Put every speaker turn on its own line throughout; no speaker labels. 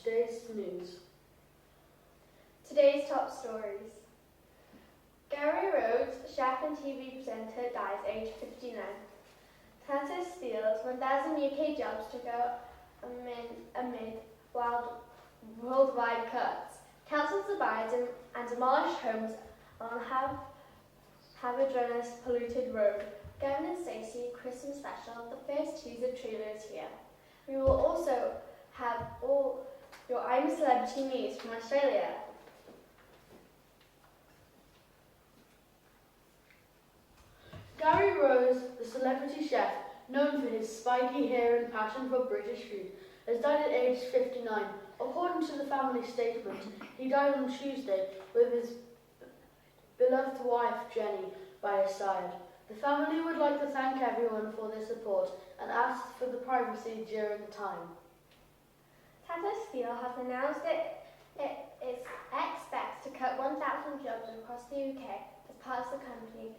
today's news.
Today's top stories. Gary Rhodes, chef and TV presenter, dies aged 59. Tata Steel's 1,000 UK jobs to go amid worldwide cuts. Councils abide and demolish homes on Hafodyrynys polluted road. Gavin Stacey Christmas special. The first teaser trailer is here. We will also have all your I'm a Celebrity news from Australia.
Gary Rhodes, the celebrity chef, known for his spiky hair and passion for British food, has died at age 59. According to the family statement, he died on Tuesday with his beloved wife Jenny by his side. The family would like to thank everyone for their support and ask for the privacy during the time.
Tata Steel has announced it expects to cut 1,000 jobs across the UK as part of the company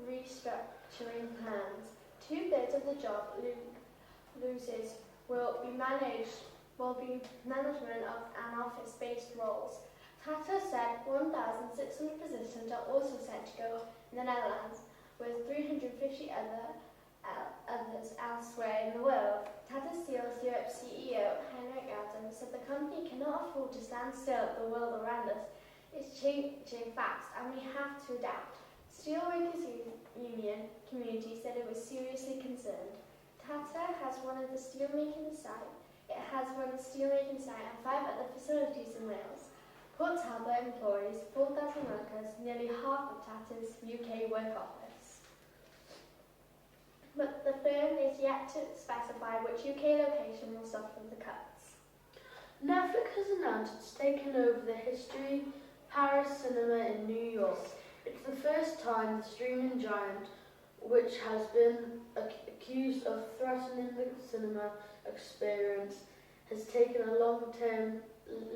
restructuring plans. 2/3 of the job losses will be management of and office-based roles. Tata said 1,600 positions are also set to go in the Netherlands, with 350 others elsewhere in the world. Tata Steel's Europe CEO, Henrik Adam, said the company cannot afford to stand still. The world around us is changing fast and we have to adapt. Steelworkers Union community said it was seriously concerned. Tata has one of the steelmaking site. It has one steelmaking site and 5 other facilities in Wales. Port Talbot employs 4,000 workers, nearly half of Tata's UK work office. But the firm is yet to specify which UK location will suffer the cuts.
Netflix has announced it's taken over the History Paris cinema in New York. It's the first time the streaming giant, which has been accused of threatening the cinema experience, has taken a long-term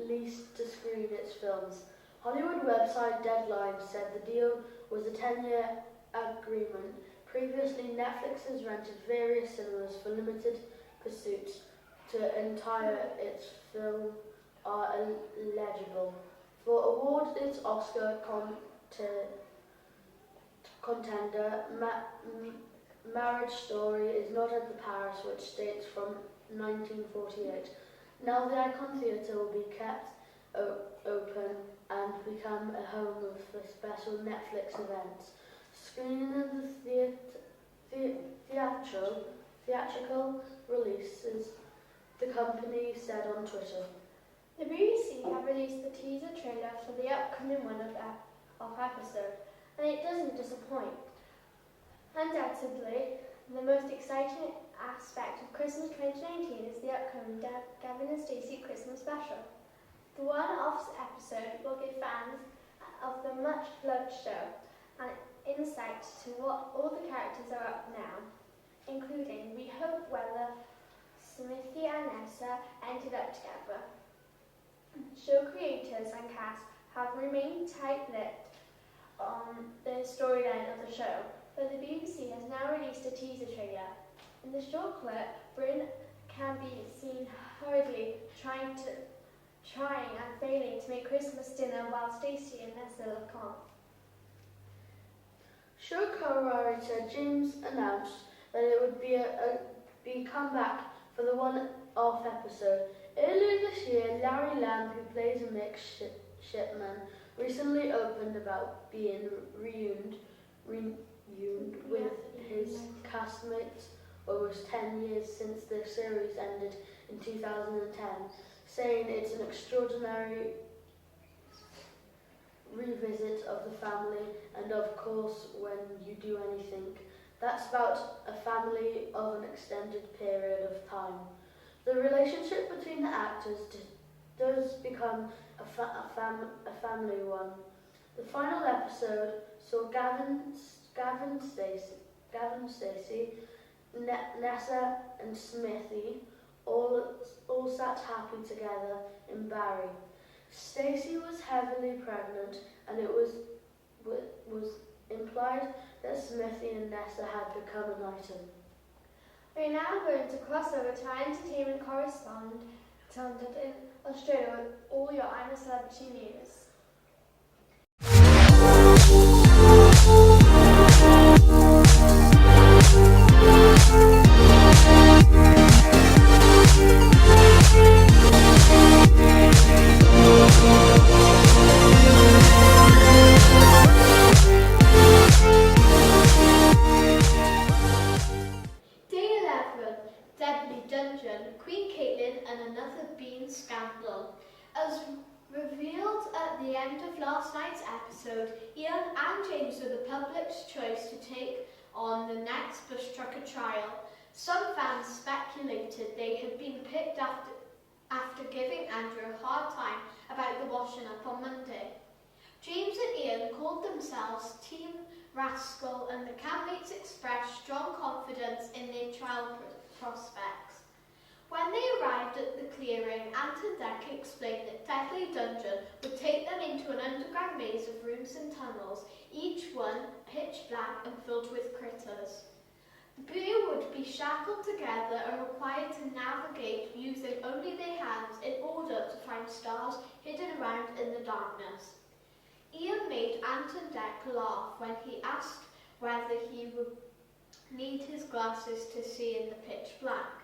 lease to screen its films. Hollywood website Deadline said the deal was a 10-year agreement. Previously, Netflix has rented various cinemas for limited pursuits to entire its film are eligible. For award its Oscar contender, Marriage Story is not at the Paris, which dates from 1948. Now the Icon Theatre will be kept open and become a home for special Netflix events. Screening of the theatrical releases, the company said on Twitter.
The BBC have released the teaser trailer for the upcoming episode, and it doesn't disappoint. Undoubtedly, the most exciting aspect of Christmas 2019 is the upcoming Gavin Stacey Christmas special. The one-off episode will give fans of the much-loved show an insight to what all the characters are up now, including, we hope, whether Smithy and Nessa ended up together. Show creators and cast have remained tight-lipped on the storyline of the show, but the BBC has now released a teaser trailer. In the short clip, Bryn can be seen hurriedly trying and failing to make Christmas dinner while Stacey and Nessa look on.
Show co-writer James announced that it would be comeback for the one-off episode. Earlier this year, Larry Lamb, who plays a midshipman, recently opened about being reunited with his castmates almost 10 years since the series ended in 2010, saying it's an extraordinary revisit of the family, and of course, when you do anything, that's about a family of an extended period of time. The relationship between the actors does become a family one. The final episode saw Gavin Stacey, Nessa and Smithy all sat happy together in Barry. Stacey was heavily pregnant, and it was implied that Smithy and Nessa had become an item.
We're now going to cross over to our entertainment correspondent Australia with all your I'm a Celebrity news. Day 11, Deadly Dungeon, Queen Caitlin and another bean scandal. As revealed at the end of last night's episode, Ian and James were the public's choice to take on the next Bush Trucker trial. Some fans speculated they had been picked after giving Andrew a hard time about the washing up on Monday. James and Ian called themselves Team Rascal, and the campmates expressed strong confidence in their trial prospects. When they arrived at the clearing, Ant and Dec explained that Deadly Dungeon would take them into an underground maze of rooms and tunnels, each one pitch black and filled with critters. The beer would be shackled together and required to navigate using only their hands in order to find stars hidden around in the darkness. Ian made Ant and Dec laugh when he asked whether he would need his glasses to see in the pitch black.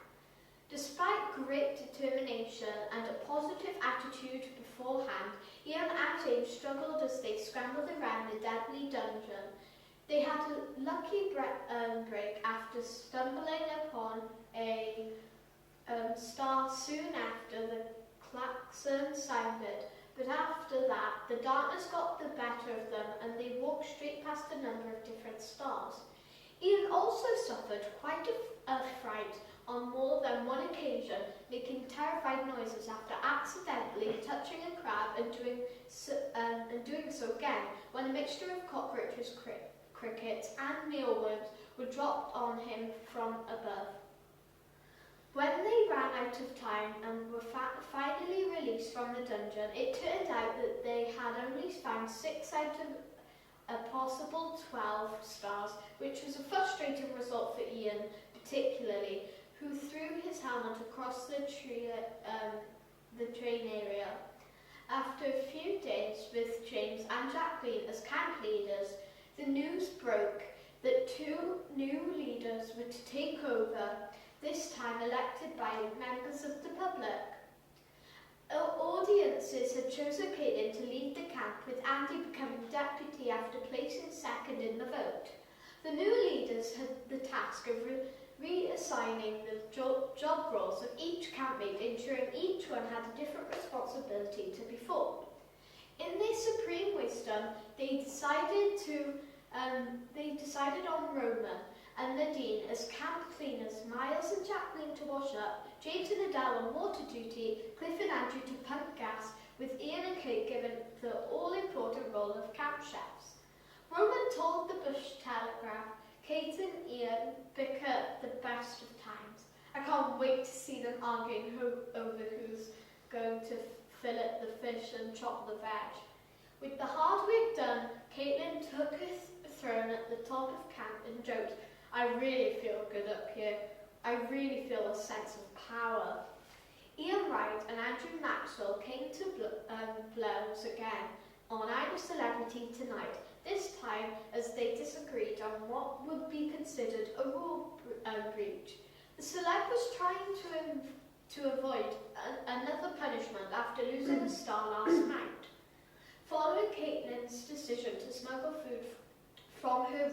Despite great determination and a positive attitude beforehand, Ian and James struggled as they scrambled around the Deadly Dungeon. They had a lucky break after stumbling upon a star soon after the klaxon sounded, but after that the darkness got the better of them and they walked straight past a number of different stars. Ian also suffered quite a fright on more than one occasion, making terrified noises after accidentally touching a crab and doing so again when a mixture of cockroaches, crickets and mealworms were dropped on him from above. When they ran out of time and were finally released from the dungeon, it turned out that they had only found 6 out of a possible 12 stars, which was a frustrating result for Ian particularly, who threw his helmet across the train area. After a few days with James and Jacqueline as camp leaders, the news broke that 2 new leaders were to take over, this time elected by members of the public. Audiences had chosen Caitlin to lead the camp, with Andy becoming deputy after placing second in the vote. The new leaders had the task of reassigning the job roles of each campmate, ensuring each one had a different responsibility to perform. In their supreme wisdom, they decided on Roman and Nadine as camp cleaners, Miles and Jacqueline to wash up, James and Adele on water duty, Cliff and Andrew to pump gas, with Ian and Kate given the all-important role of camp chefs. Roman told the Bush Telegraph Kate and Ian bicker the best of times. I can't wait to see them arguing over who's going to fillet the fish and chop the veg. With the hard work done, Caitlin took her throne at the top of camp and joked, "I really feel good up here. I really feel a sense of power." Ian Wright and Andrew Maxwell came to blows again on I'm a Celebrity Tonight, this time as they disagreed on what would be considered a rule breach. The celeb was trying to avoid another punishment after losing a star last night. Following Caitlin's decision to smuggle food from her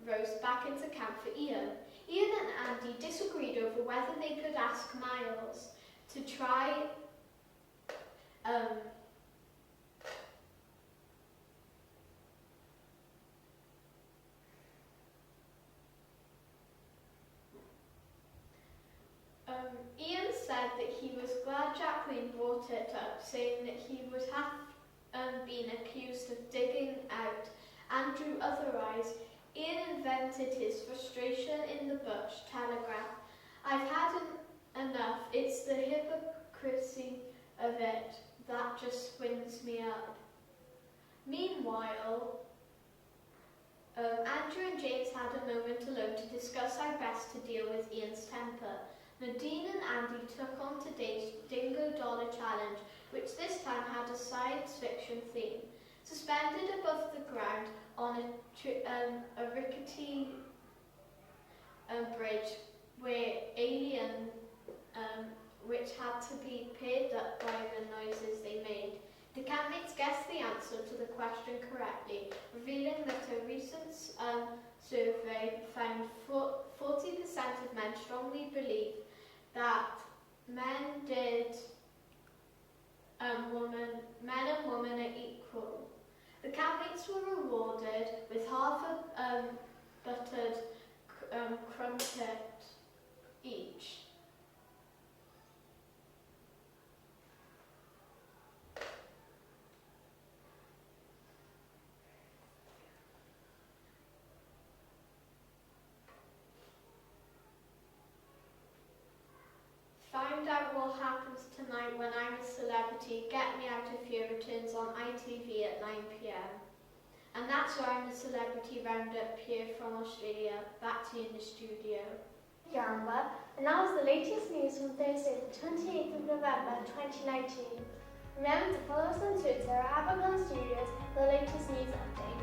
roast back into camp for Ian, Ian and Andy disagreed over whether they could ask Miles to try Ian said that he was glad Jacqueline brought it up, saying that he would have been accused of digging out Andrew otherwise. Ian invented his frustration in the Bush Telegraph. "I've had enough. It's the hypocrisy of it that just winds me up." Meanwhile, Andrew and James had a moment alone to discuss how best to deal with Ian's temper. Nadine and Andy took on today's Dingo Dollar Challenge, which this time had a science fiction theme. Suspended above the ground on a rickety bridge where alien, which had to be paired up by the noises they made. The campmates guessed the answer to the question correctly, revealing that a recent survey found 40% of men strongly believe that men and women are equal. The campmates were rewarded with half a buttered crumpet each. Find out what happens tonight when I'm a celebrity. Get Me Out of Here returns on ITV at 9 p.m. And that's where I'm a Celebrity Roundup here from Australia. Back to you in the studio.
Yeah, Amber. And that was the latest news from Thursday, the 28th of November 2019. Remember to follow us on Twitter at Abercarn Studios for the latest news updates.